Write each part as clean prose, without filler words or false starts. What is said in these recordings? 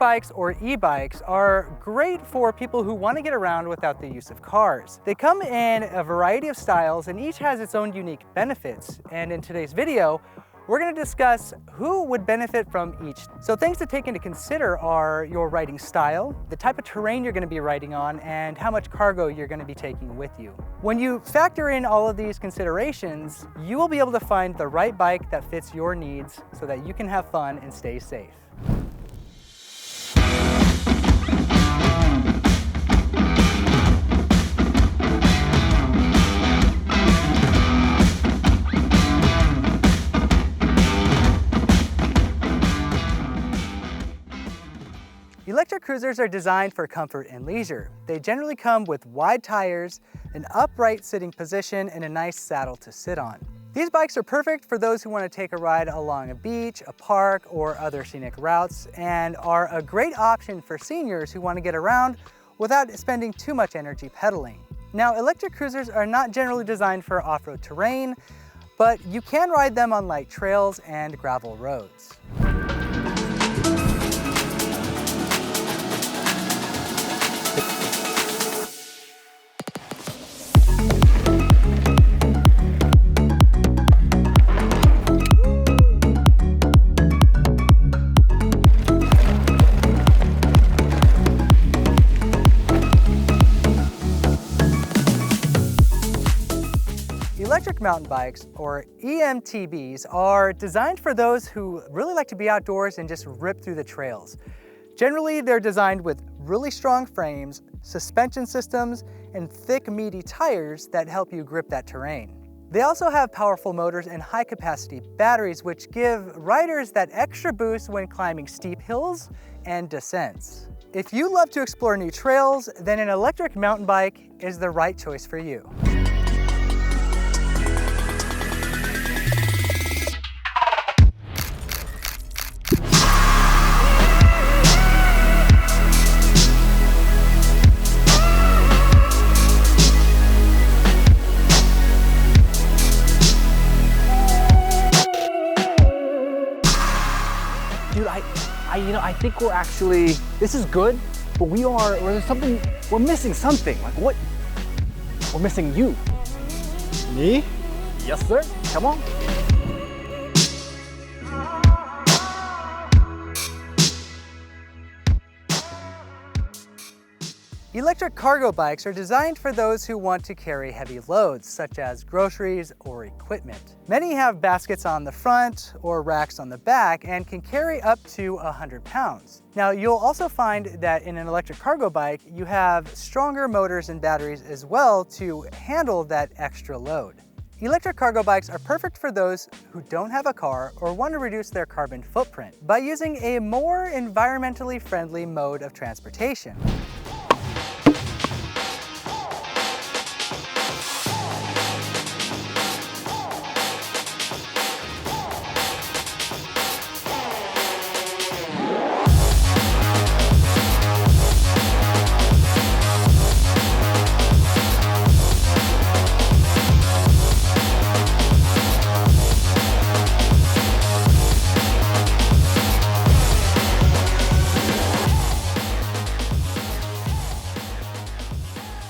bikes or e-bikes are great for people who want to get around without the use of cars. They come in a variety of styles and each has its own unique benefits. And in today's video, we're going to discuss who would benefit from each. So things to take into consider are your riding style, the type of terrain you're going to be riding on, and how much cargo you're going to be taking with you. When you factor in all of these considerations, you will be able to find the right bike that fits your needs so that you can have fun and stay safe. Electric cruisers are designed for comfort and leisure. They generally come with wide tires, an upright sitting position, and a nice saddle to sit on. These bikes are perfect for those who want to take a ride along a beach, a park, or other scenic routes, and are a great option for seniors who want to get around without spending too much energy pedaling. Now, electric cruisers are not generally designed for off-road terrain, but you can ride them on light trails and gravel roads. Electric mountain bikes, or EMTBs, are designed for those who really like to be outdoors and just rip through the trails. Generally, they're designed with really strong frames, suspension systems, and thick, meaty tires that help you grip that terrain. They also have powerful motors and high-capacity batteries, which give riders that extra boost when climbing steep hills and descents. If you love to explore new trails, then an electric mountain bike is the right choice for you. Dude, I think we're actually, this is good, but we're missing something. Like what? We're missing you. Me? Yes, sir. Come on. Electric cargo bikes are designed for those who want to carry heavy loads, such as groceries or equipment. Many have baskets on the front or racks on the back and can carry up to 100 pounds. Now, you'll also find that in an electric cargo bike, you have stronger motors and batteries as well to handle that extra load. Electric cargo bikes are perfect for those who don't have a car or want to reduce their carbon footprint by using a more environmentally friendly mode of transportation.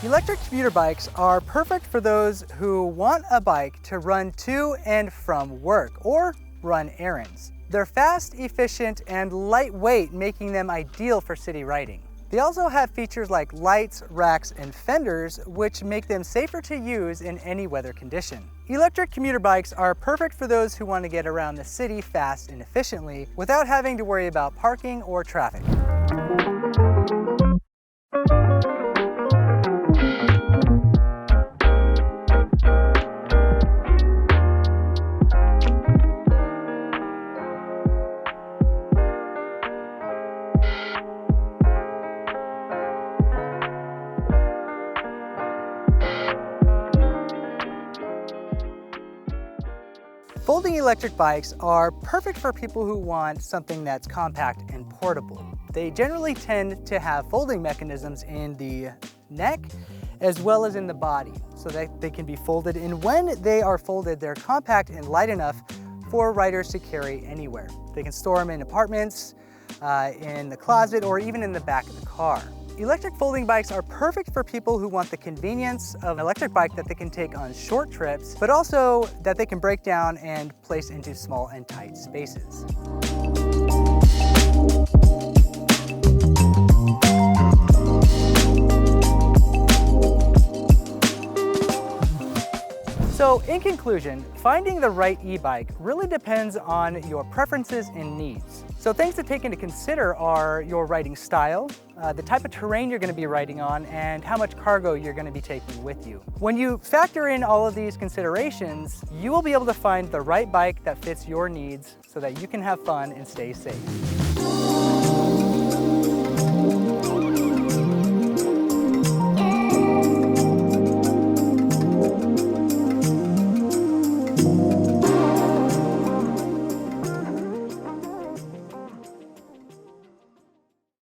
Electric commuter bikes are perfect for those who want a bike to run to and from work or run errands. They're fast, efficient, and lightweight, making them ideal for city riding. They also have features like lights, racks, and fenders, which make them safer to use in any weather condition. Electric commuter bikes are perfect for those who want to get around the city fast and efficiently without having to worry about parking or traffic. Folding electric bikes are perfect for people who want something that's compact and portable. They generally tend to have folding mechanisms in the neck as well as in the body so that they can be folded, and when they are folded, they're compact and light enough for riders to carry anywhere. They can store them in apartments, in the closet, or even in the back of the car. Electric folding bikes are perfect for people who want the convenience of an electric bike that they can take on short trips, but also that they can break down and place into small and tight spaces. So in conclusion, finding the right e-bike really depends on your preferences and needs. So things to take into consider are your riding style, the type of terrain you're going to be riding on, and how much cargo you're going to be taking with you. When you factor in all of these considerations, you will be able to find the right bike that fits your needs so that you can have fun and stay safe.